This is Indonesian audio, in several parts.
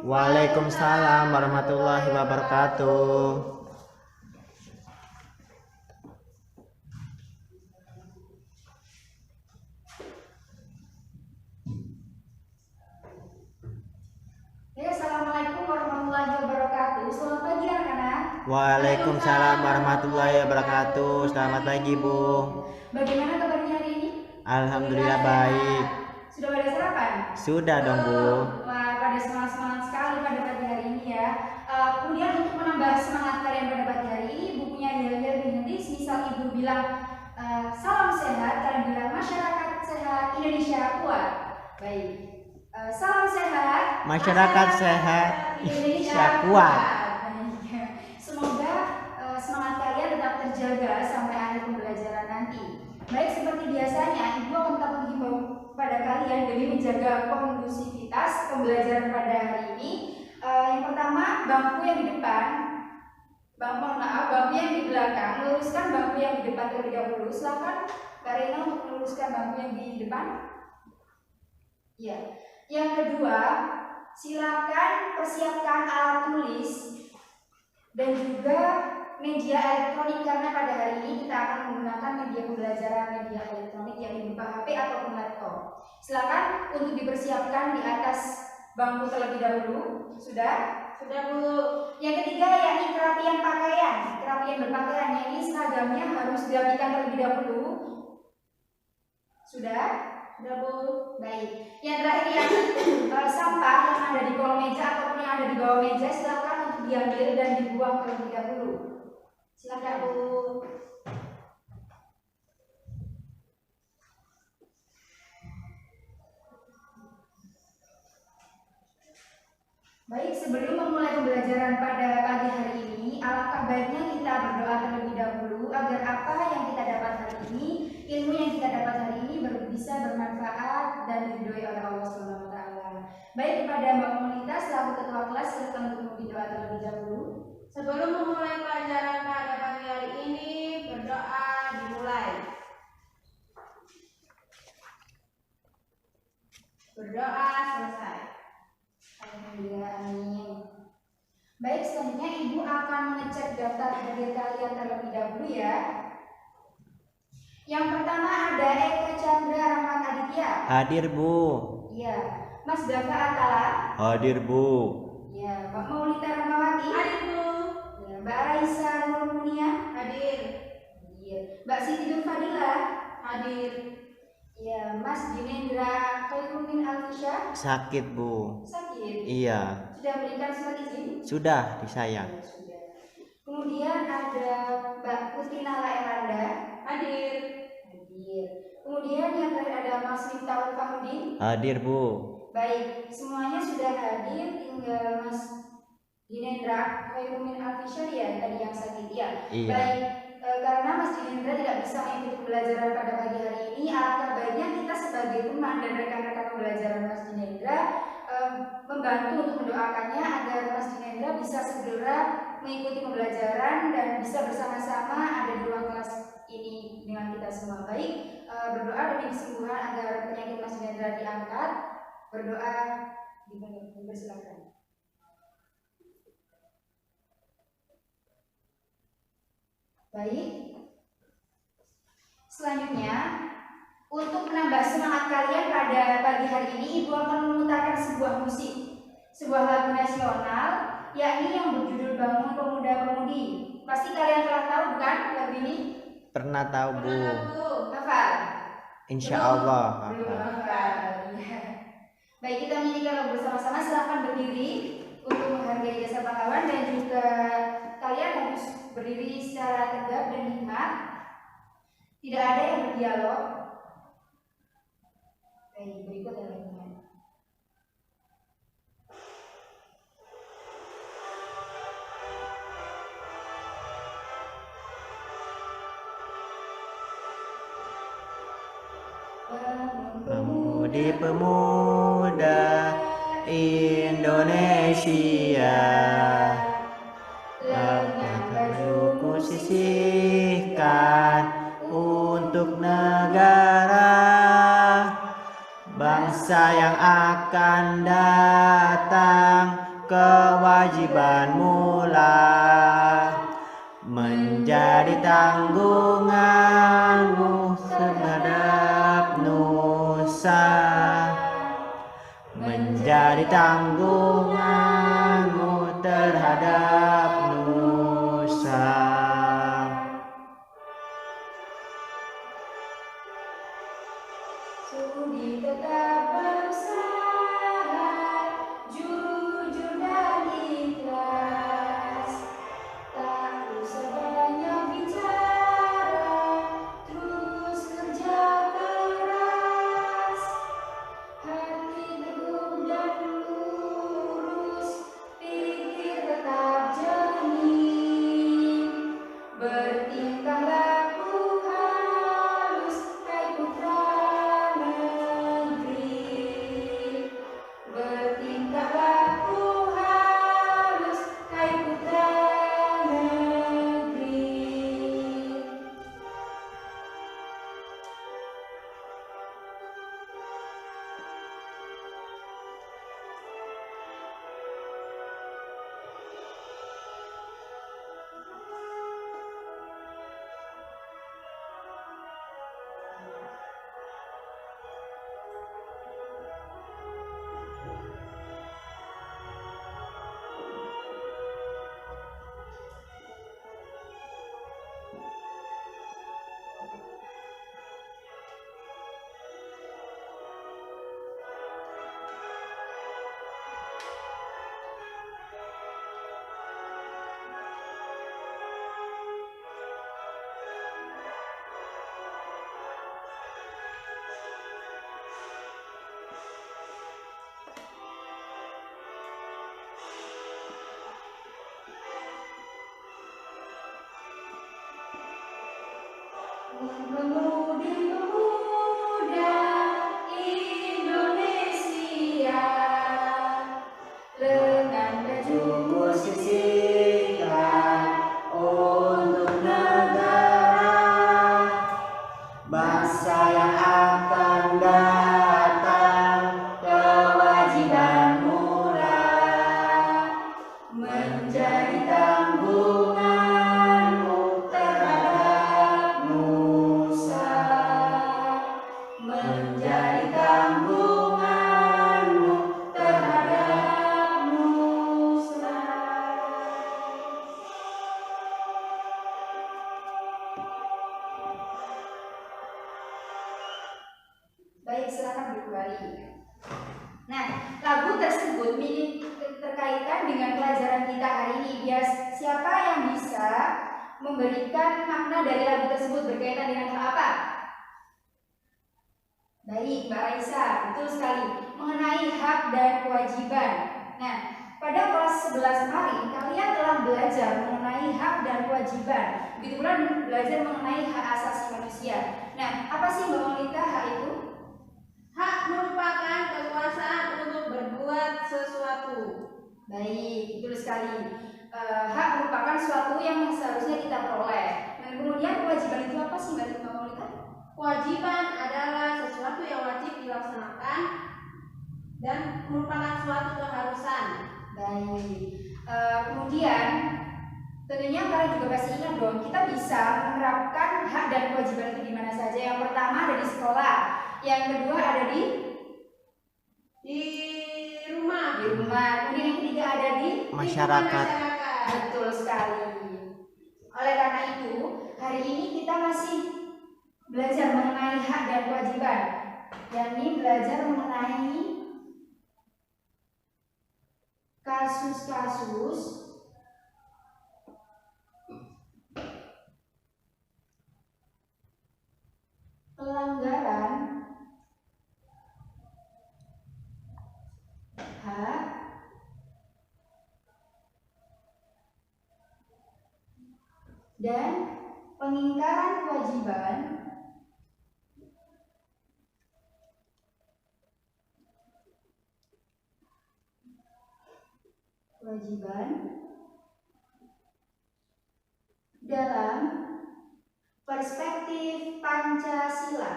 Waalaikumsalam warahmatullahi wabarakatuh. Assalamualaikum warahmatullahi wabarakatuh. Selamat pagi anak-anak. Waalaikumsalam warahmatullahi wabarakatuh. Selamat pagi, Bu. Bagaimana kabarnya hari ini? Alhamdulillah baik. Sudah pada sarapan? Sudah dong, Bu. Wah, pada semangat sekali pada pagi hari ini ya. Kemudian untuk menambah semangat kalian pada pagi hari ini, bukunya Yahya bin Hadis. Misal ibu bilang salam sehat, kalian bilang masyarakat sehat, Indonesia kuat. Baik. Salam sehat, masyarakat sehat, Indonesia kuat. Semoga semangat kalian tetap terjaga sampai akhir pembelajaran nanti. Baik, seperti biasanya, Ibu akan tetap menghimbau pada kalian demi menjaga kondusivitas pembelajaran pada hari ini. Yang pertama, bangku yang di depan, bangku yang di belakang, luruskan bangku yang di depan terlebih dahulu. Silakan Kak Rena untuk meluruskan bangku yang di depan. Ya. Yang kedua, silakan persiapkan alat tulis dan juga media elektronik, karena pada hari ini kita akan menggunakan media pembelajaran media elektronik yang berupa HP ataupun laptop. Silakan untuk dipersiapkan di atas bangku terlebih dahulu. Sudah? Sudah, Bu. Yang ketiga yakni kerapian pakaian. Kerapian berpakaian, ini seragamnya harus dirapikan terlebih dahulu. Sudah? Sudah, Bu. Baik. Yang terakhir yakni sampah yang ada di kolong meja ataupun yang ada di bawah meja, silakan untuk diambil dan dibuang terlebih dahulu. Silakan, Bu. Baik, sebelum memulai pembelajaran pada pagi hari ini, alangkah baiknya kita berdoa terlebih dahulu agar apa yang kita dapat hari ini, ilmu yang kita dapat hari ini bisa bermanfaat dan diridhoi oleh Allah Subhanahu wa taala. Baik, kepada Mbak Monita selaku ketua kelas, silakan untuk memberi doa terlebih dahulu. Sebelum memulai pelajaran pada pagi hari ini, berdoa dimulai. Berdoa selesai. Alhamdulillah, amin. Baik, selanjutnya Ibu akan mengecek daftar hadir kalian terlebih dahulu ya. Yang pertama ada Eka Chandra Rahmat Aditya. Hadir, Bu. Iya. Mas Dava Atala. Hadir, Bu. Iya. Mbak Maulita Rahmawati. Hadir, Bu. Ya. Mbak Raisa Nurmunia. Hadir. Iya. Mbak Siti Nurfadila. Hadir. Iya. Mas Dinendra Khairuddin Alfisya. Sakit, Bu. Sakit? Iya. Sudah berikan surat izin? Sudah di saya. Ya, sudah. Kemudian ada Mbak Putri Nala Eranda. Hadir. Hadir. Kemudian yang terakhir ada Mas Miftahul Fahudin. Hadir, Bu. Baik, semuanya sudah hadir, tinggal Mas Dinendra Khairuddin Alfisya ya tadi yang sakit ya. Iya. Baik, karena Mas Dinendra tidak bisa mengikuti pembelajaran pada pagi hari ini, alangkah baiknya kita sebagai teman dan rekan-rekan pembelajaran Mas Dinendra membantu untuk mendoakannya agar Mas Dinendra bisa segera mengikuti pembelajaran dan bisa bersama-sama ada di ruang kelas ini dengan kita semua. Baik, berdoa demi kesembuhan agar penyakit Mas Dinendra diangkat. Berdoa dipersilakan. Baik. Selanjutnya, untuk menambah semangat kalian pada pagi hari ini, Ibu akan memutarkan sebuah musik, sebuah lagu nasional, yakni yang berjudul Bangun Pemuda Pemudi. Pasti kalian telah tahu bukan lagu ini? Pernah tahu, Bu. Hafal? Insya Allah. Belum hafal. Ya. Baik, kita menyanyikan lagu bersama-sama. Silakan berdiri untuk menghargai jasa pahlawan dan juga kalian harus berdiri secara tegap dan hikmat. Tidak ada yang berdialog. Baik, berikut lagunya. Pemuda Indonesia, lengan bajuku sisihkan untuk negara, bangsa yang akan datang kewajibanmu lah, menjadi tanggunganmu terhadap nusa, menjadi tanggunganmu terhadap nusa. Sudi tetap berusaha, jujur dan ikhlas, tak usah banyak bicara, terus kerja keras, hati teguh dan lurus, pikir tetap jernih, bertingkah laku halus kayak putra negeri, bertingkah laku halus kayak putra negeri. Pemuda Indonesia, lengan bajumu sisihkan untuk negara, Bangsa yang akan datang, kewajibanmu lah, menjadi tanggunganmu terhadap nusa, menjadi tanggunganmu terhadap nusa. Baik, silakan kembali. Nah, lagu tersebut terkaitan dengan pelajaran kita hari ini. Biar siapa yang bisa memberikan makna dari lagu tersebut berkaitan dengan hal apa? Baik, Mbak Raisa, betul sekali. Mengenai hak dan kewajiban. Nah, pada kelas 11 kemarin kalian telah belajar mengenai hak dan kewajiban. Begitu pula belajar mengenai hak asasi manusia. Nah, apa sih Mbak Molita hak itu? Hak merupakan kekuasaan untuk berbuat sesuatu. Baik, betul sekali. Hak merupakan suatu yang seharusnya kita peroleh. Dan kemudian kewajiban itu apa sih Mbak Molita? Kewajiban adalah sesuatu yang wajib dilaksanakan dan merupakan suatu keharusan. Baik. Kemudian tentunya kalian juga pasti ingat dong, kita bisa menerapkan hak dan kewajiban itu di mana saja. Yang pertama ada di sekolah, yang kedua ada di rumah. Kemudian yang ketiga ada di Masyarakat. Betul sekali. Oleh karena itu, hari ini kita masih belajar mengenai hak dan kewajiban, yakni belajar mengenai kasus-kasus pelanggaran hak dan pengingkaran kewajiban dalam perspektif Pancasila.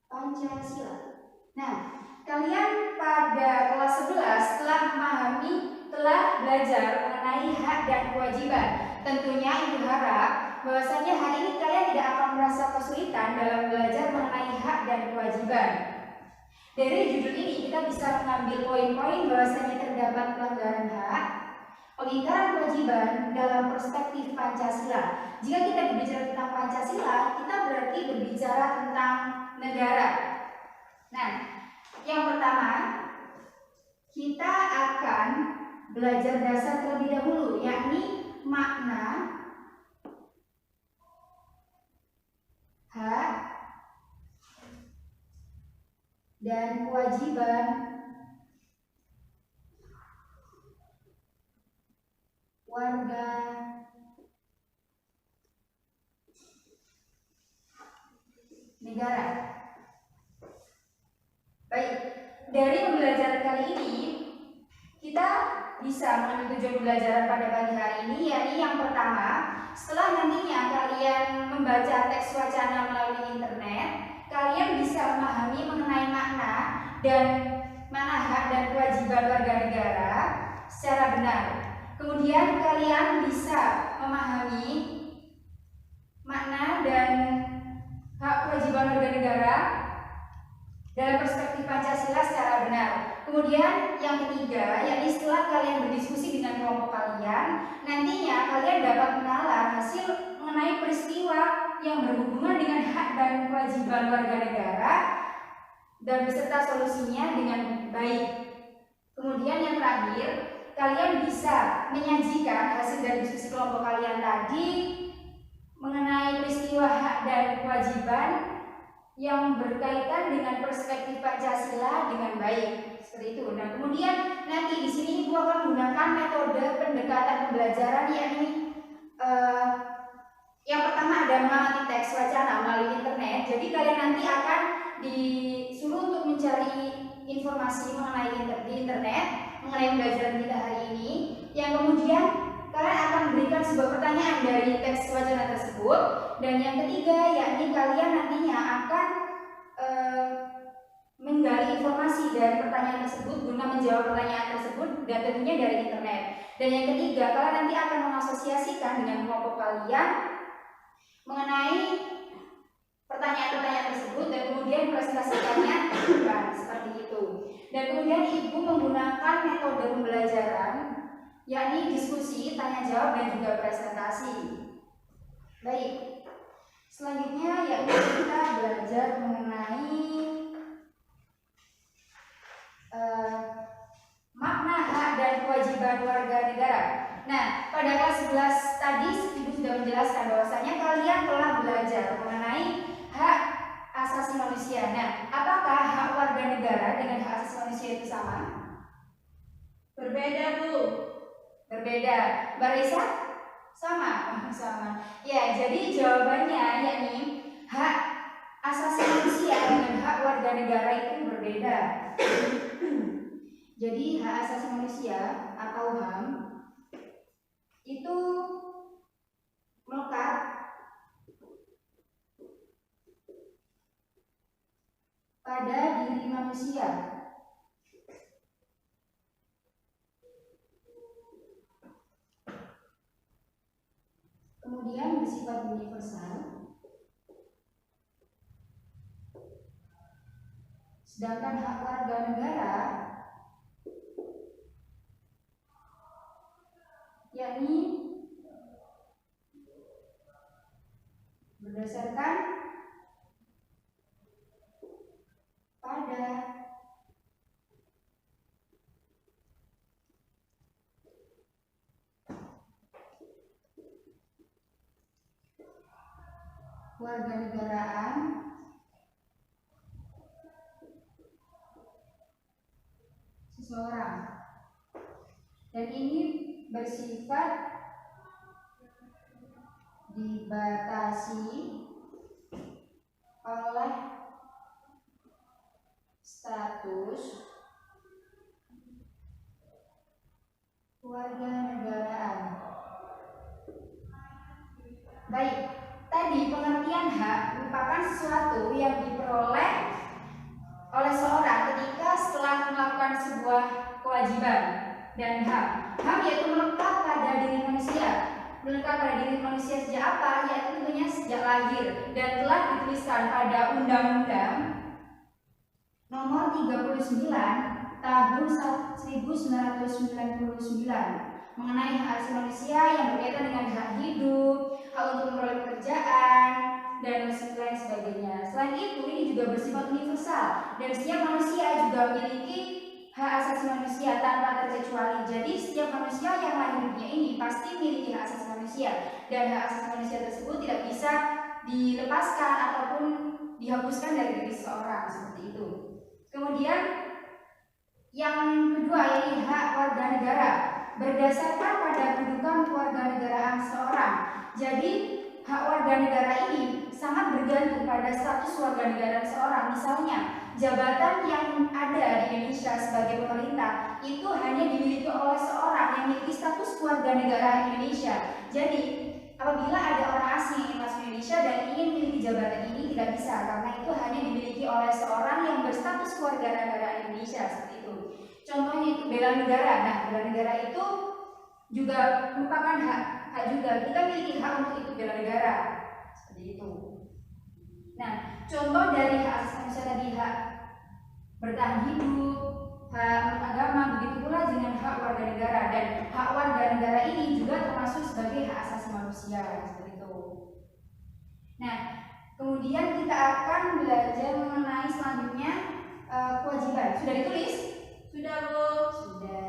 Pancasila. setelah belajar mengenai hak dan kewajiban. Tentunya Ibu harap bahwasanya hari ini kalian tidak akan merasa kesulitan dalam belajar mengenai hak dan kewajiban. Dari judul ini kita bisa mengambil poin-poin bahwasanya terdapat pelanggaran hak, pelanggaran kewajiban dalam perspektif Pancasila. Jika kita berbicara tentang Pancasila, kita berarti berbicara tentang negara. Nah, yang pertama kita akan belajar dasar terlebih dahulu, yakni makna hak dan kewajiban warga negara. Baik, dari pembelajaran kali ini kita bisa mengambil tujuan pembelajaran pada pagi hari ini, yakni yang pertama, setelah nantinya kalian membaca teks wacana melalui internet, kalian bisa memahami mengenai makna hak dan kewajiban warga negara secara benar. Kemudian kalian bisa memahami makna dan hak kewajiban warga negara dalam perspektif Pancasila secara benar. Kemudian yang ketiga, yakni setelah kalian berdiskusi dengan kelompok kalian, nantinya kalian dapat menalar hasil mengenai peristiwa yang berhubungan dengan hak dan kewajiban warga negara dan beserta solusinya dengan baik. Kemudian yang terakhir, kalian bisa menyajikan hasil dari diskusi kelompok kalian tadi mengenai peristiwa hak dan kewajiban yang berkaitan dengan perspektif Pancasila dengan baik, seperti itu. Nah, kemudian nanti di sini Ibu akan menggunakan metode pendekatan pembelajaran, yakni yang pertama ada mengamati teks wacana melalui internet. Jadi kalian nanti akan disuruh untuk mencari informasi mengenai di internet mengenai pembelajaran kita hari ini. Yang kemudian kalian akan memberikan sebuah pertanyaan dari teks wacana tersebut. Dan yang ketiga, yakni kalian nantinya akan menggali informasi dari pertanyaan tersebut guna menjawab pertanyaan tersebut dan tentunya dari internet. Dan yang ketiga, kalian nanti akan mengasosiasikan dengan kelompok kalian mengenai pertanyaan-pertanyaan tersebut dan kemudian presentasikannya seperti itu. Dan kemudian Ibu menggunakan metode pembelajaran, yakni diskusi, tanya jawab dan juga presentasi. Baik, selanjutnya yakni kita belajar mengenai makna hak dan kewajiban warga negara. Nah, pada kelas 11 tadi Ibu sudah menjelaskan bahwasanya kalian telah belajar mengenai hak asasi manusia. Nah, apakah hak warga negara dengan hak asasi manusia itu sama? Berbeda, Bu. Berbeda. Mbak Risa? Sama? Sama. Ya, jadi jawabannya yakni hak asasi manusia dengan hak warga negara itu berbeda. Jadi hak asasi manusia atau HAM itu melekat pada diri manusia. Kemudian bersifat universal. Sedangkan hak warga negara yakni berdasarkan pada warga negaraan seseorang, dan ini bersifat dibatasi oleh status warga negaraan. Baik, tadi pengertian hak merupakan sesuatu yang diperoleh oleh seorang ketika setelah melakukan sebuah kewajiban dan HAM. HAM yaitu melekat pada diri manusia. Melekat pada diri manusia sejak apa? Yaitu tentunya sejak lahir dan telah dituliskan pada Undang-Undang Nomor 39 Tahun 1999 mengenai hak asasi manusia yang berkaitan dengan hak hidup, hak untuk memperoleh pekerjaan, dan lain sebagainya. Selain itu, ini juga bersifat universal dan setiap manusia juga memiliki hak asasi manusia tanpa terkecuali. Jadi setiap manusia yang lahir di dunia ini pasti memiliki hak asasi manusia dan hak asasi manusia tersebut tidak bisa dilepaskan ataupun dihapuskan dari diri seseorang seperti itu. Kemudian yang kedua yaitu hak warga negara berdasarkan pada kedudukan kewarganegaraan seseorang. Jadi hak warga negara ini sangat bergantung pada status warga negara seseorang. Misalnya jabatan yang ada di Indonesia sebagai pemerintah itu hanya dimiliki oleh seorang yang memiliki status keluarga negara Indonesia. Jadi apabila ada orang asing yang masuk Indonesia dan ingin memiliki jabatan ini tidak bisa karena itu hanya dimiliki oleh seorang yang berstatus keluarga negara Indonesia seperti itu. Contohnya itu bela negara. Nah, bela negara itu juga merupakan hak juga. Kita memiliki hak untuk itu bela negara seperti itu. Nah, contoh dari hak asasi manusia tadi hak bertahan hidup, hak agama, begitu pula dengan hak warga negara dan hak warga negara ini juga termasuk sebagai hak asasi manusia seperti itu. Nah, kemudian kita akan belajar mengenai selanjutnya kewajiban. Sudah ditulis? Sudah, Bu. Sudah.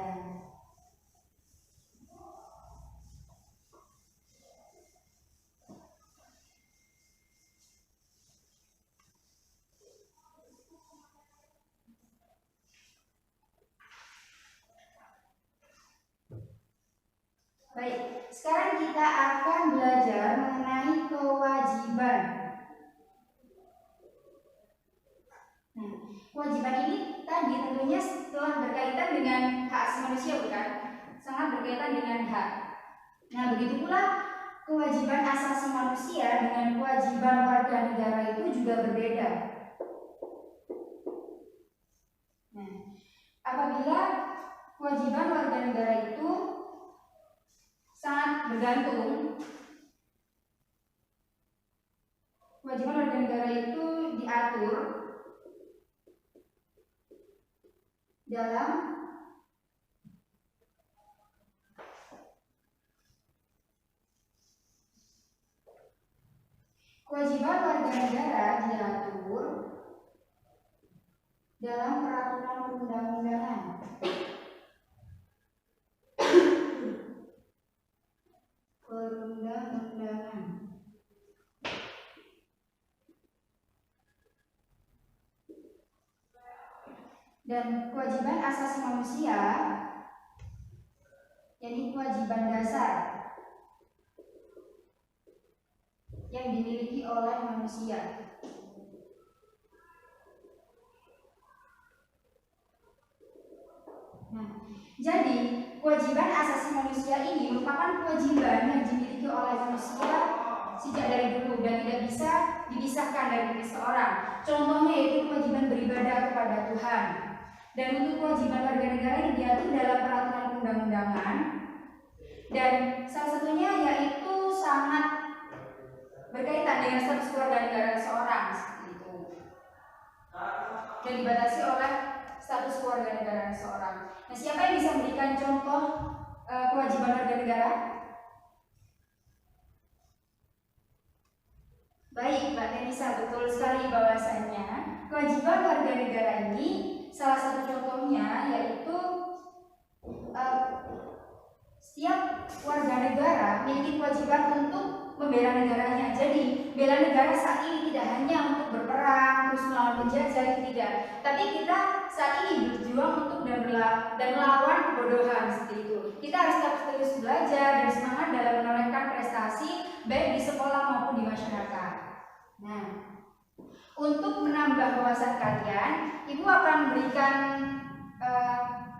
Baik, sekarang kita akan belajar mengenai kewajiban. Nah, kewajiban ini tadi tentunya telah berkaitan dengan hak asasi manusia, bukan? Sangat berkaitan dengan hak. Nah, begitu pula kewajiban asasi manusia dengan kewajiban warga negara itu juga berbeda. Nah, apabila kewajiban warga negara itu sangat bergantung, kewajiban warga negara itu diatur dalam kewajiban warga negara diatur dalam peraturan perundang-undangan. Perundang-undangan. Dan kewajiban asasi manusia, yakni kewajiban dasar yang dimiliki oleh manusia. Nah, jadi kewajiban asasi manusia ini merupakan kewajiban yang dimiliki oleh manusia sejak dari dulu dan tidak bisa dipisahkan dari diri seorang. Contohnya yaitu kewajiban beribadah kepada Tuhan. Dan untuk kewajiban warga negara ini diatur dalam peraturan perundang-undangan. Dan salah satunya yaitu sangat berkaitan dengan status keluarga negara seseorang seperti itu. Dan dibatasi oleh status keluarga negara seseorang. Nah, siapa yang bisa memberikan contoh kewajiban warga negara? Baik, Mbak Tenisa, betul sekali bahwasannya kewajiban warga negara ini salah satu contohnya yaitu setiap warga negara memiliki kewajiban untuk membela negaranya. Jadi, bela negara saat ini tidak hanya untuk berperang terus melawan penjajah, tidak, tapi kita saat ini berjuang untuk dan melawan kebodohan seperti itu. Kita harus terus belajar dan semangat dalam menorehkan prestasi baik di sekolah maupun di masyarakat. Nah, untuk menambah wawasan kalian, Ibu akan memberikan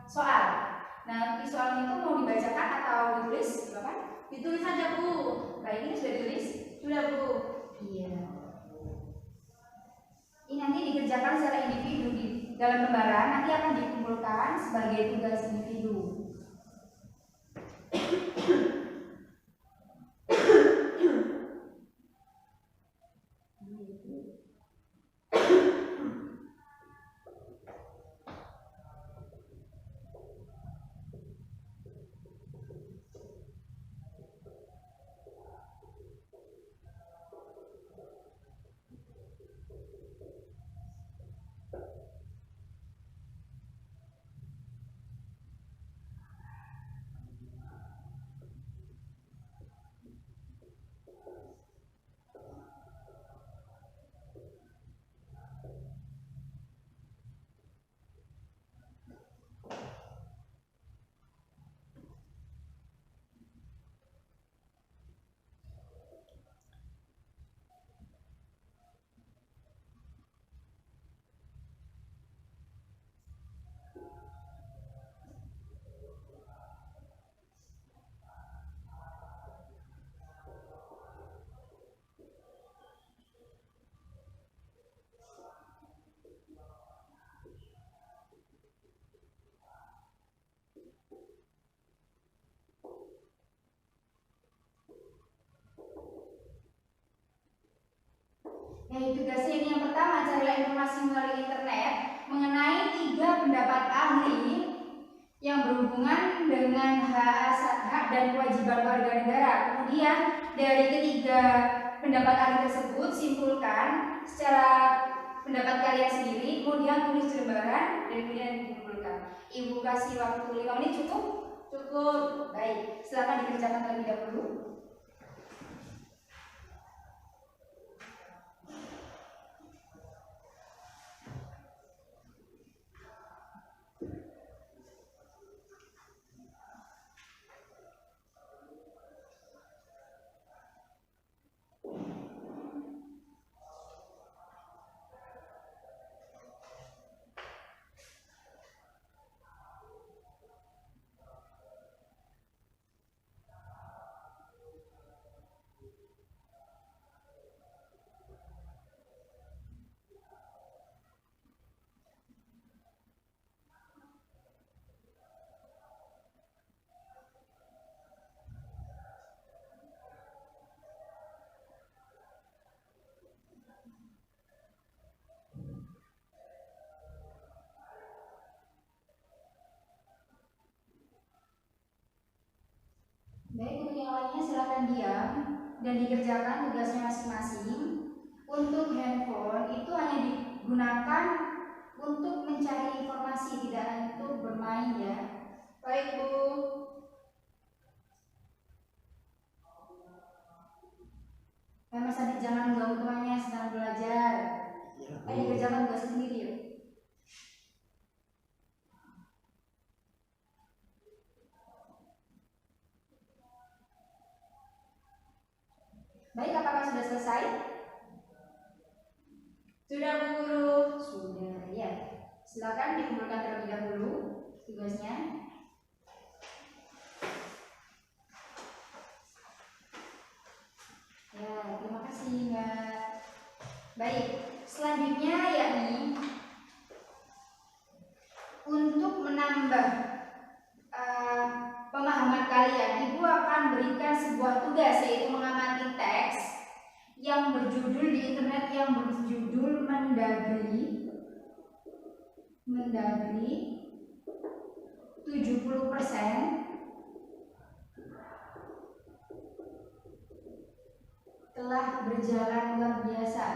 soal. Nah, nanti soalnya itu mau dibacakan atau ditulis, Bapak? Ditulis saja, Bu. Baik, ini sudah ditulis? Sudah, Bu. Iya. Ini nanti dikerjakan secara individu di dalam lembaran, nanti akan dikumpulkan dikumpulkan sebagai tugas individu. Nah, tugasnya ini yang pertama, carilah informasi melalui internet mengenai 3 pendapat ahli yang berhubungan dengan hak dan kewajiban warga negara. Kemudian dari ketiga pendapat ahli tersebut simpulkan secara pendapat kalian sendiri, kemudian tulis di lembaran dan kemudian dikumpulkan. Ibu kasih waktu 5 menit cukup? Cukup. Baik, silakan dikerjakan terlebih dahulu. Baik, untuk yang lainnya silakan diam dan dikerjakan tugasnya masing-masing. Untuk handphone itu hanya digunakan untuk mencari informasi, tidak untuk bermain ya. Baik, Bu. Mas Adi jangan mengganggu temannya sedang belajar. Ayo dikerjakan tugas sendiri yuk. Baik, apakah sudah selesai? Sudah, Bu Guru. Sudah, ya. Silakan dikumpulkan terlebih dahulu tugasnya. Ya, terima kasih, Mbak. Baik, selanjutnya yakni untuk menambah pemahaman kalian, Ibu akan berikan sebuah tugas, yaitu mengamati teks yang berjudul di internet yang berjudul Mendagri 70% telah berjalan luar biasa.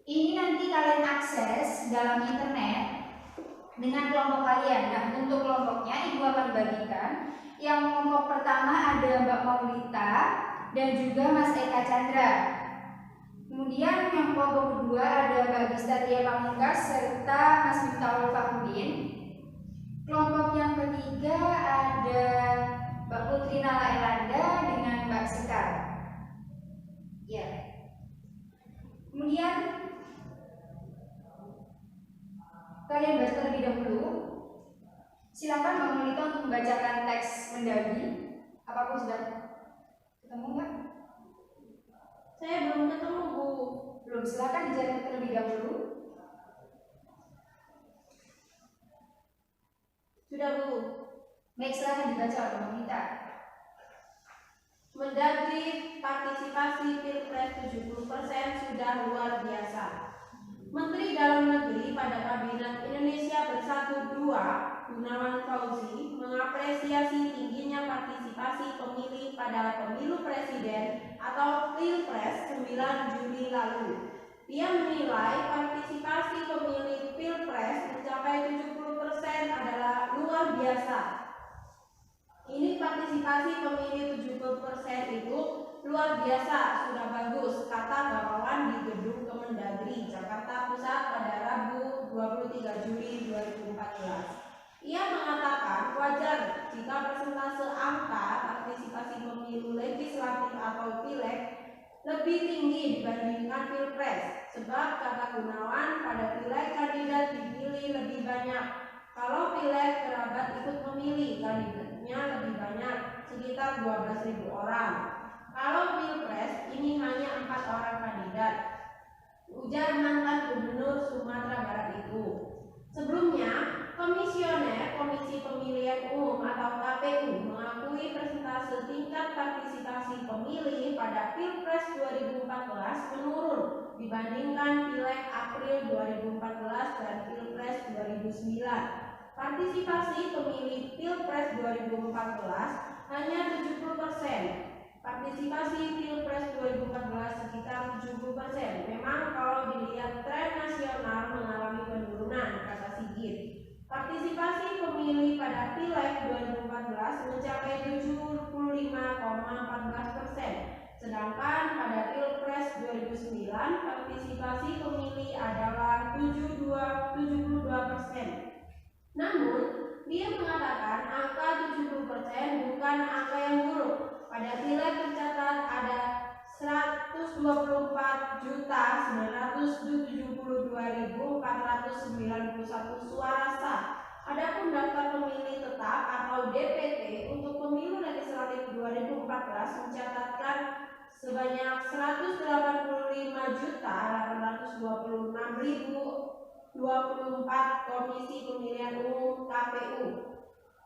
Ini nanti kalian akses dalam internet dengan kelompok kalian. Nah, untuk kelompoknya Ibu akan bagikan. Yang kelompok pertama ada Mbak Maulita dan juga Mas Eka Chandra. Kemudian yang kelompok kedua ada Mbak Gistatia Pamungkas serta Mas Miftahul Fakhrudin. Kelompok yang ketiga ada Mbak Putri Nala Elanda dengan Mbak Sekar. Ya. Kemudian kalian baca terlebih dahulu. Silakan Mbak Maulita untuk membacakan teks Mendagri. Apakah sudah ketemu, Mbak? Saya belum ketemu, Bu. Belum, silakan dicatat terlebih dahulu. Sudah, Bu. Baik, silakan dibaca oleh Mbak Mita. Mendagri partisipasi Pilpres 70% sudah luar biasa. Menteri Dalam Negeri pada Kabinet Indonesia Bersatu 2, Gunawan Fauzi, mengapresiasi tingginya partisipasi pemilih pada pemilu presiden atau Pilpres 9 Juli lalu. Dia menilai partisipasi pemilih Pilpres mencapai 70% adalah luar biasa. Ini partisipasi pemilih 70% itu luar biasa, sudah bagus, kata Gamawan di Gedung Kemendagri, Jakarta Pusat pada Rabu 23 Juli 2014. Ia mengatakan wajar jika persentase angka partisipasi pemilu legislatif atau pileg lebih tinggi dibandingkan pilpres, sebab kata Gunawan pada pileg kandidat dipilih lebih banyak. Kalau pileg kerabat ikut memilih, kandidatnya lebih banyak, sekitar 12.000 orang. Kalau pilpres ini hanya 4 orang kandidat, ujar mantan Gubernur Sumatera Barat itu. Sebelumnya, Komisioner Komisi Pemilihan Umum atau KPU mengakui persentase tingkat partisipasi pemilih pada Pilpres 2014 menurun dibandingkan Pileg April 2014 dan Pilpres 2009. Partisipasi pemilih Pilpres 2014 hanya 70%. Partisipasi Pilpres 2014 sekitar 70%. Memang kalau dilihat tren nasional mengalami penurunan, kata Sigit. Partisipasi pemilih pada Pileg 2014 mencapai 75,14%. Sedangkan pada Pilpres 2009 partisipasi pemilih adalah 72%. Namun, dia mengatakan angka 70% bukan angka yang buruk. Pada Pileg tercatat ada 124.972.491 suara sah. Adapun daftar pemilih tetap atau DPT untuk pemilu legislatif 2014 mencatatkan sebanyak 180.826.024 komisi pemilihan umum KPU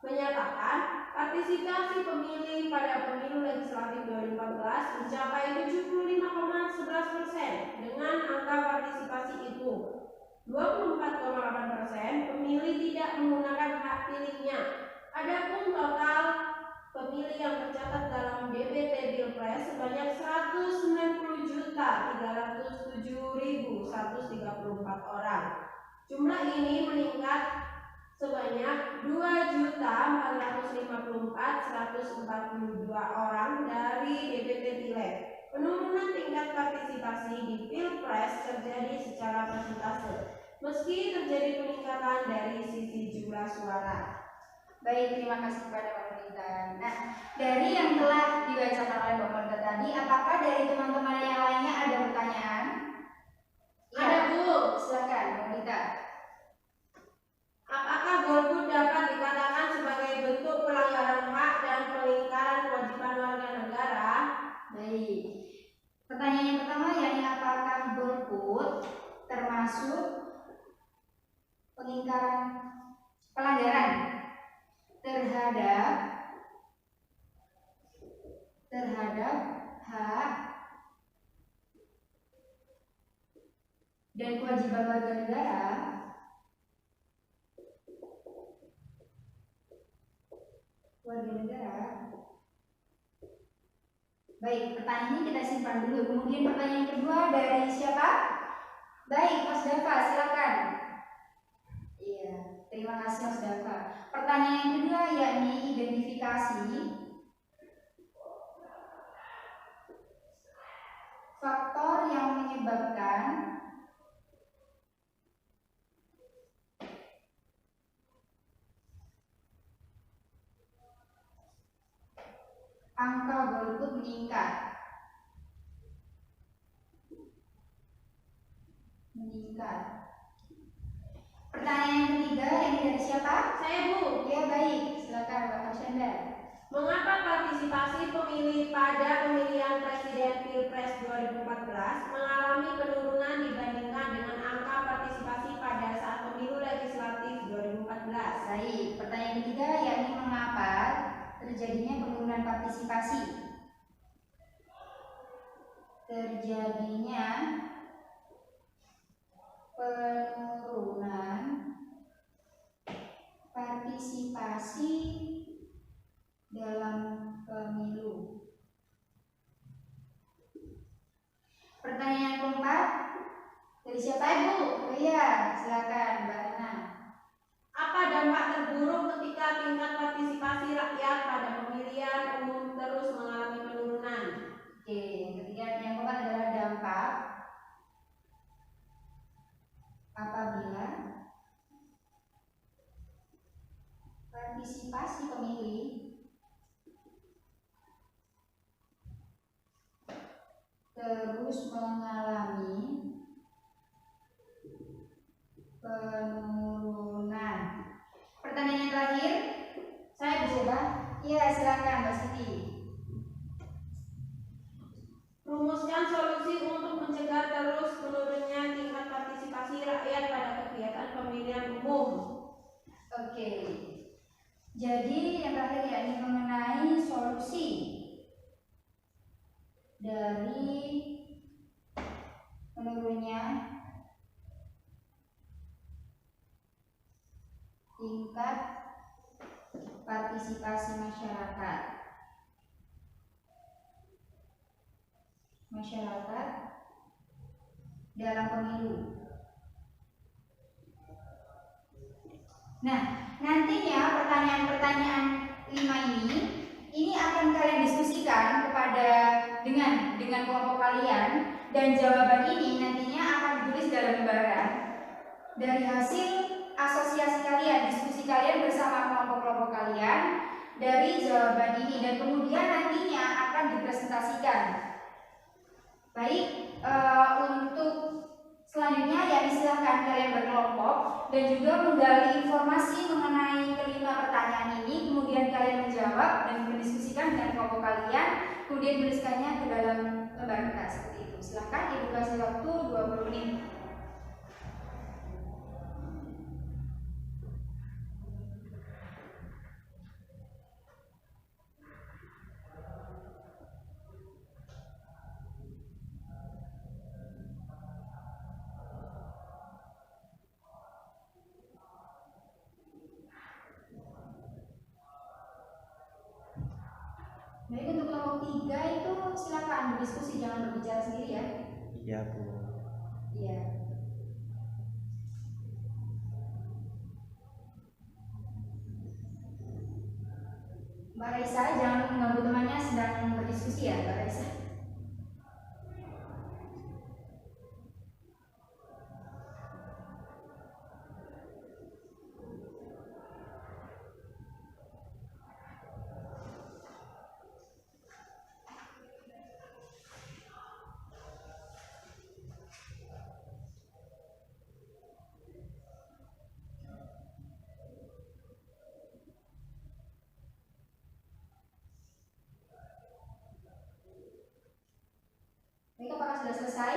menyatakan partisipasi pemilih pada pemilu legislatif 2014 mencapai 75,11%. Dengan angka partisipasi itu, 24,8% pemilih tidak menggunakan hak pilihnya. Adapun total pemilih yang tercatat dalam DPT Pilpres sebanyak 190.307.134 orang. Jumlah ini meningkat sebanyak 2.454.142 orang dari DPT Pileg. Penurunan tingkat partisipasi di Pilpres terjadi secara persentase, meski terjadi peningkatan dari sisi jumlah suara. Baik, terima kasih kepada Mbak Monita. Nah, dari yang telah dibacakan oleh Mbak Monita tadi, apakah dari teman-teman yang lainnya ada pertanyaan? Ada, Bu. Silakan, Mbak Monita. Apakah golput dapat dikatakan sebagai bentuk pelanggaran hak dan pengingkaran kewajiban warga negara? Baik. Pertanyaan yang pertama yakni apakah golput termasuk pelanggaran terhadap hak dan kewajiban warga negara? Baik, pertanyaan ini kita simpan dulu. Kemudian pertanyaan kedua dari siapa? Baik, Mas Dava, silakan. Iya, terima kasih Mas Dava. Pertanyaan yang kedua yakni identifikasi faktor yang menyebabkan angka golput meningkat. Pertanyaan yang ketiga yang dari siapa? Saya, Bu. Ya baik, silakan Pak Arsyanda. Mengapa partisipasi pemilih pada pemilihan presiden Pilpres 2014 mengalami penurunan dibandingkan dengan angka partisipasi pada saat pemilu legislatif 2014. Baik, pertanyaan ketiga yakni mengapa terjadinya penurunan partisipasi? Terjadinya penurunan partisipasi dalam pemilu. Pertanyaan keempat dari siapa Ibu? Oh iya, silakan Mbak Ana. Apa dampak terburuk ketika tingkat partisipasi rakyat pada pemilihan umum terus mengalami penurunan? Oke, yang ketiga yang keempat adalah dampak apabila partisipasi pemilih terus mengalami penurunan. Pertanyaan yang terakhir, saya bercoba. Iya, silakan Mbak Siti. Rumuskan solusi untuk mencegah terus menurunnya tingkat partisipasi rakyat pada kegiatan pemilihan umum. Oke. Jadi yang terakhir yakni mengenai solusi dari menurunnya tingkat partisipasi masyarakat dalam pemilu. Nah, nantinya pertanyaan-pertanyaan 5 ini akan kalian diskusikan kepada dengan kelompok kalian, dan jawaban ini nantinya akan ditulis dalam lembaran dari hasil asosiasi kalian, diskusi kalian bersama kelompok-kelompok kalian dari jawaban ini, dan kemudian nantinya akan dipresentasikan. Baik, untuk selanjutnya ya silahkan kalian berkelompok dan juga menggali informasi mengenai kelima pertanyaan ini, kemudian kalian menjawab dan mendiskusikan dengan kelompok kalian, kemudian menuliskannya ke dalam lembar kertas seperti itu. Silahkan Ibu kasih waktu 20 menit. Baik, untuk kelompok 3 itu silakan berdiskusi, jangan berbicara sendiri ya. Iya, Bu. Iya. Mbak Raisa jangan mengganggu temannya sedang berdiskusi ya, Mbak Raisa. Baik, apakah sudah selesai?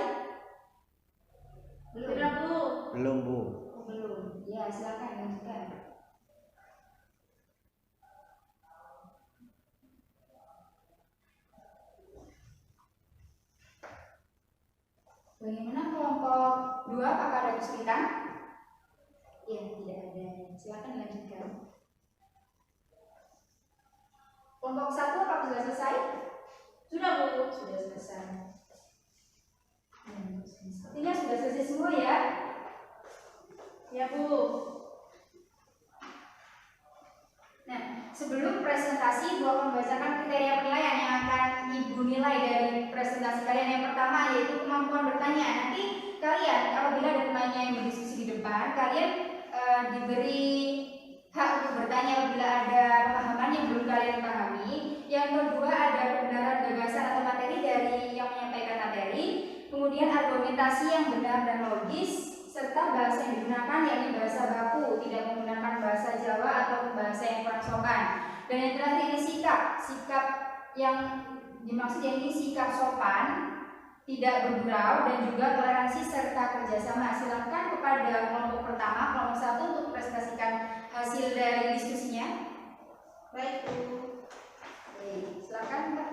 Belum. Sudah, Bu. Belum, Bu. Oh, belum. Ya, silakan lanjutkan. Bagaimana kelompok 2, apakah ada kesulitan? Ya, tidak ada. Silakan lanjutkan. Kelompok 1 apakah sudah selesai? Sudah, Bu. Sudah selesai. Sepertinya sudah selesai semua ya. Ya, Bu. Nah, sebelum presentasi, Ibu akan membacakan kriteria penilaian yang akan Ibu nilai dari presentasi kalian. Yang pertama yaitu kemampuan bertanya. Nanti kalian apabila ada temannya yang berdiskusi di depan, kalian diberi hak untuk bertanya apabila ada pemahaman yang belum kalian pahami. Yang kedua ada kebenaran gagasan atau materi dari yang menyampaikan materi. Kemudian argumentasi yang benar dan logis, serta bahasa yang digunakan yakni bahasa baku, tidak menggunakan bahasa Jawa atau bahasa yang kurang sopan. Dan yang terakhir ini sikap yang dimaksud yakni sikap sopan, tidak bergurau, dan juga toleransi serta kerjasama. Silakan kepada kelompok pertama, kelompok 1 untuk presentasikan hasil dari diskusinya. Baik, Bu. Silakan, Mbak.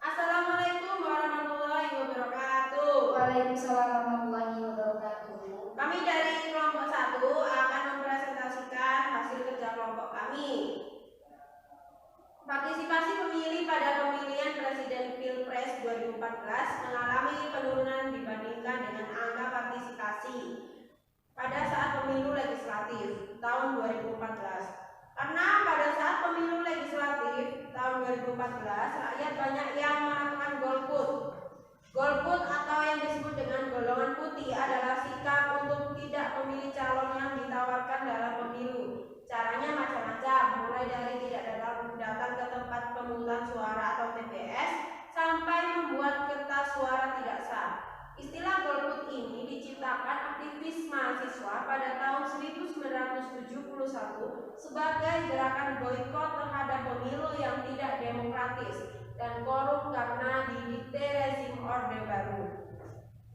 Assalamualaikum warahmatullahi wabarakatuh. Waalaikumsalam warahmatullahi wabarakatuh. Kami dari kelompok 1 akan mempresentasikan hasil kerja kelompok kami. Partisipasi pemilih pada pemilihan Presiden Pilpres 2014 mengalami penurunan dibandingkan dengan angka partisipasi pada saat pemilu legislatif tahun 2014. Karena pada saat pemilu legislatif tahun 2014, rakyat banyak yang melakukan golput. Golput atau yang disebut dengan golongan putih adalah sikap untuk tidak memilih calon yang ditawarkan dalam pemilu. Caranya macam-macam, mulai dari tidak datang ke tempat pemungutan suara atau TPS sampai membuat kertas suara tidak sah. Istilah golput ini diciptakan aktivis mahasiswa pada tahun 1971 sebagai gerakan boikot terhadap pemilu yang tidak demokratis dan korup karena didikte rezim Orde Baru.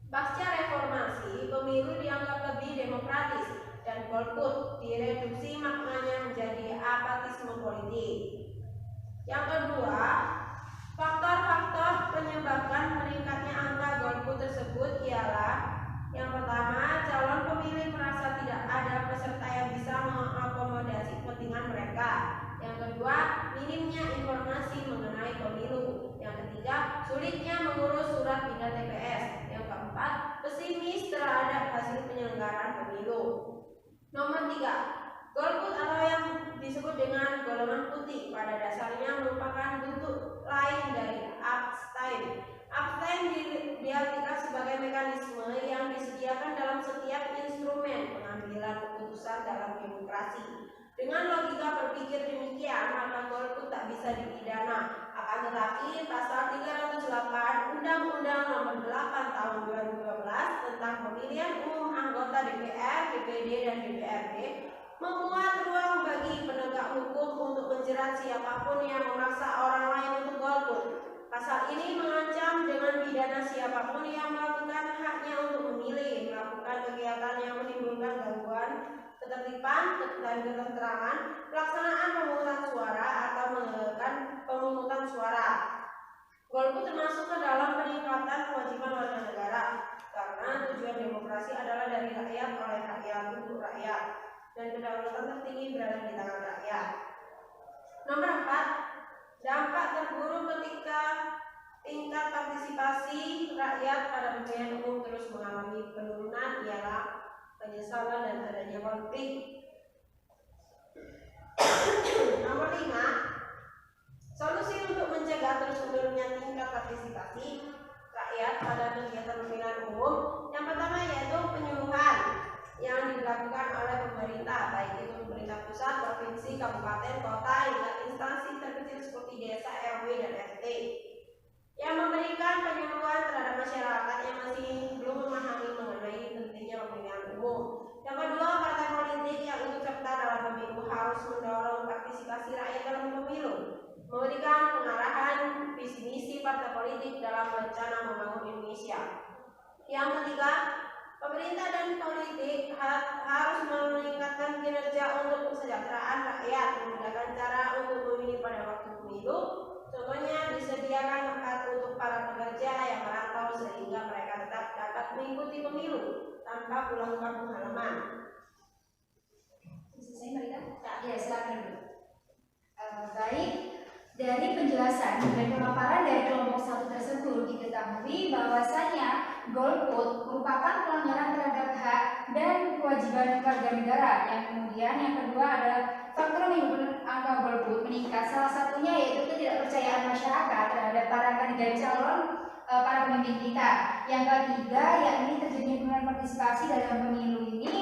Pasca reformasi, pemilu dianggap lebih demokratis dan golput direduksi maknanya menjadi apatisme politik. Yang kedua, faktor-faktor penyebabkan meningkatnya angka golput tersebut ialah: yang pertama, calon pemilih merasa tidak ada peserta yang bisa mengakomodasi kepentingan mereka. Yang kedua, minimnya informasi mengenai pemilu. Yang ketiga, sulitnya mengurus surat pindah TPS. Yang keempat, pesimis terhadap hasil penyelenggaraan pemilu. Nomor 3, golput atau yang disebut dengan golongan putih pada dasarnya merupakan bentuk lain dari abstain. Abstain diartikan sebagai mekanisme yang disediakan dalam setiap instrumen pengambilan keputusan dalam demokrasi. Dengan logika berpikir demikian, maka golput tak bisa dipidana. Akan tetapi, pasal 308 Undang-Undang Nomor 8 Tahun 2012 tentang Pemilihan Umum Anggota DPR, DPD, dan DPRD memuat ruang bagi penegak hukum untuk menjerat siapapun yang memaksa orang lain untuk golput. Pasal ini mengancam dengan pidana siapapun yang melakukan haknya untuk memilih, melakukan kegiatan yang menimbulkan gangguan ketertiban dan ketentraman, pelaksanaan pemungutan suara atau menggagalkan pemungutan suara. Golput termasuk ke dalam peningkatan kewajiban warga negara, karena tujuan demokrasi adalah dari rakyat, oleh rakyat, untuk rakyat, dan kedaulatan tertinggi berada di tangan rakyat. Nomor 4, dampak terburuk ketika tingkat partisipasi rakyat pada pemilihan umum terus mengalami penurunan ialah penyesalan dan adanya konflik. Nomor 5, solusi untuk mencegah terus menurunnya tingkat partisipasi rakyat pada kegiatan pemilihan umum yang pertama yaitu penyuluhan yang dilakukan oleh pemerintah, baik itu pemerintah pusat, provinsi, kabupaten, kota, hingga instansi terkecil seperti desa, RW, dan RT, yang memberikan penyuluhan terhadap masyarakat yang masih belum memahami mengenai pentingnya pemilihan umum. Yang kedua, partai politik yang ikut serta dalam pemilu harus mendorong partisipasi rakyat dalam pemilu, memberikan pengarahan visi misi partai politik dalam rencana membangun Indonesia. Yang ketiga, pemerintah dan politik harus meningkatkan kinerja untuk kesejahteraan rakyat, menggunakan cara untuk memilih pada waktu pemilu. Contohnya, disediakan tempat untuk para pekerja yang merantau sehingga mereka tetap dapat mengikuti pemilu tanpa pulang kampung halaman. Saya Marita? Ya, silakan dulu. Baik, dari penjelasan dan pemaparan dari kelompok 1 tersebut diketahui bahwasanya golput merupakan pelanggaran terhadap hak dan kewajiban warga negara. Yang kemudian yang kedua adalah faktor menyebabkan angka golput meningkat. Salah satunya yaitu ketidakpercayaan masyarakat terhadap para kandidat calon para pemimpin kita. Yang ketiga yakni terjadinya penurunan partisipasi dalam pemilu ini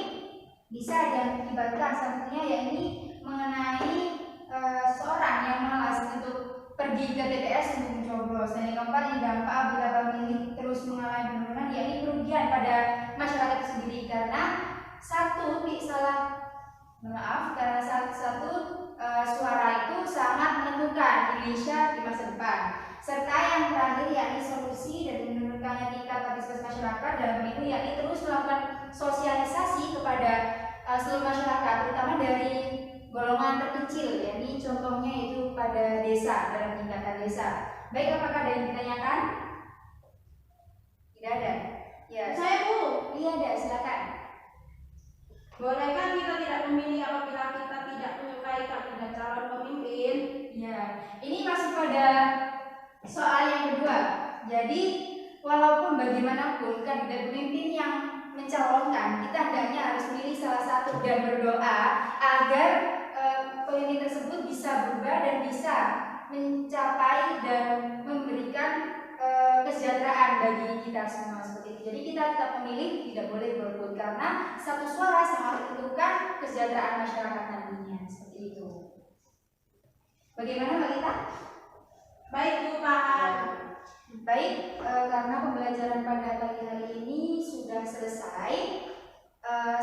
bisa diakibatkan salah satunya yakni mengenai seorang yang malas untuk pergi ke TPS untuk mencoblos. Dan yang keempat, ini dampak apabila pemilih terus mengalami penurunan yakni Maaf, karena satu suara itu sangat menentukan Indonesia di masa depan. Serta yang terakhir yakni solusi dan menurunkannya tingkat partisipasi masyarakat dalam pemilu, yakni terus melakukan sosialisasi kepada seluruh masyarakat, terutama dari golongan terkecil, yakni contohnya itu pada desa, dalam tingkatan desa. Baik, apakah ada yang ditanyakan? Tidak ada. Ya, Saya Bu, iya ada, silakan. bolehkah kita tidak memilih apabila kita tidak menyukai kandidat calon pemimpin? Ya, ini masuk pada soal yang kedua. Jadi, walaupun bagaimanapun kandidat pemimpin yang mencalonkan, kita hendaknya harus pilih salah satu dan berdoa agar pemimpin tersebut bisa berubah dan bisa mencapai dan memberikan kesejahteraan bagi kita semua seperti itu. Jadi kita tetap memilih, tidak boleh berebut karena satu suara sangat menentukan kesejahteraan masyarakat nantinya seperti itu. Bagaimana Mbak Gita? Baik Bu, paham. Baik, karena pembelajaran pada pagi hari ini sudah selesai.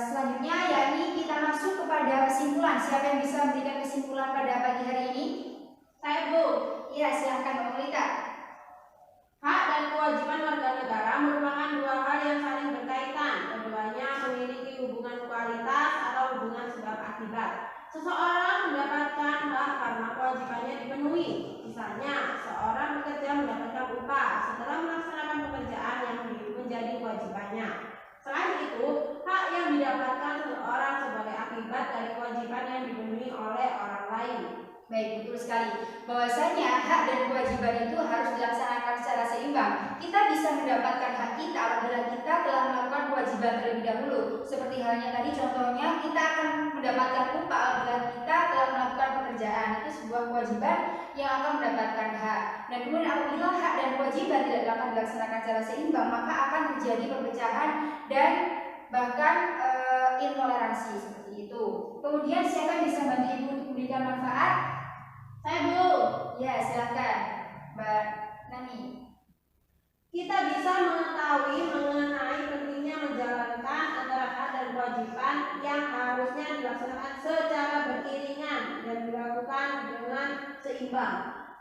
Selanjutnya yakni kita masuk kepada kesimpulan. Siapa yang bisa memberikan kesimpulan pada pagi hari ini? Saya Bu. Iya, silahkan Mbak Melita. Hak dan kewajiban warga negara merupakan dua hal yang saling berkaitan. Keduanya memiliki hubungan kualitas atau hubungan sebab akibat. Seseorang mendapatkan hak karena kewajibannya dipenuhi. Misalnya, seorang bekerja mendapatkan upah setelah melaksanakan pekerjaan yang menjadi kewajibannya. Selain itu, hak yang didapatkan seseorang sebagai akibat dari kewajiban yang dipenuhi oleh orang lain. Baik, betul sekali. Bahwasanya hak dan kewajiban itu harus dilaksanakan secara seimbang. Kita bisa mendapatkan hak kita apabila kita telah melakukan kewajiban terlebih dahulu. Seperti halnya tadi contohnya, kita akan mendapatkan upah apabila kita telah melakukan pekerjaan. Itu sebuah kewajiban yang akan mendapatkan hak. Dan kemudian apabila hak dan kewajiban tidak dapat dilaksanakan secara seimbang, maka akan terjadi perpecahan dan bahkan intoleransi seperti itu. Kemudian siapa yang bisa bantu Ibu untuk memberikan manfaat? Saya Bu. Ya, silakan Mbak Nani. Kita bisa mengetahui mengenai pentingnya menjalankan antara hak dan kewajiban yang harusnya dilaksanakan secara beriringan dan dilakukan dengan seimbang.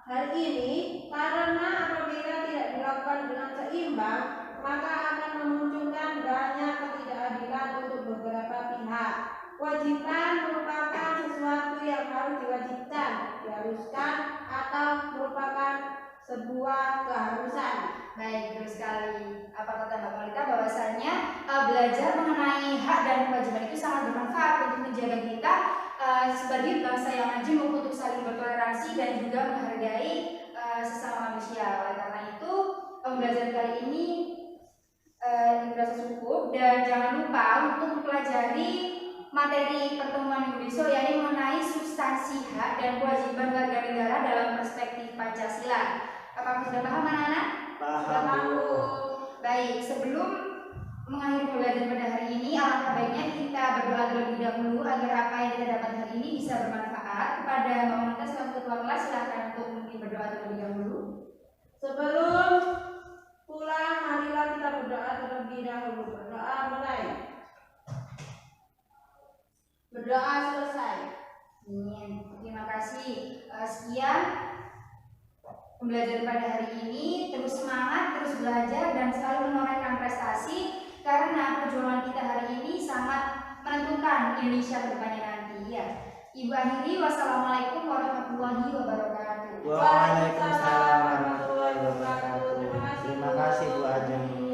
Hal ini karena apabila tidak dilakukan dengan seimbang, maka akan memunculkan banyak ketidakadilan untuk beberapa pihak. Kewajiban merupakan sesuatu yang harus diwajibkan, diharuskan, atau merupakan sebuah keharusan. Baik, betul sekali. Apa kata Mbak Malika bahwasanya belajar mengenai hak dan kewajiban itu sangat bermanfaat untuk menjaga kita sebagai bangsa yang maju maupun untuk saling bertoleransi dan juga menghargai sesama manusia. Oleh karena itu, pembelajaran kali ini dirasa cukup dan jangan lupa untuk mempelajari materi pertemuan minggu besok yakni mengenai substansi hak dan kewajiban warga negara dalam perspektif Pancasila. Apakah sudah paham anak-anak? Paham Bu. Baik, sebelum mengakhiri pembelajaran pada hari ini, alangkah baiknya kita berdoa terlebih dahulu agar apa yang kita dapat hari ini bisa bermanfaat. Kepada Mbak Monika selaku ketua kelas, silakan untuk mungkin berdoa terlebih dahulu. Sebelum pulang, marilah kita berdoa terlebih dahulu. Berdoa mulai. Berdoa selesai. Amin. Terima kasih. Sekian pembelajaran pada hari ini. Terus semangat, terus belajar dan selalu menorehkan prestasi karena perjuangan kita hari ini sangat menentukan Indonesia ke depannya nanti ya. Ibu akhiri, wassalamualaikum warahmatullahi wabarakatuh. Waalaikumsalam warahmatullahi wabarakatuh. Terima kasih Bu Ajeng.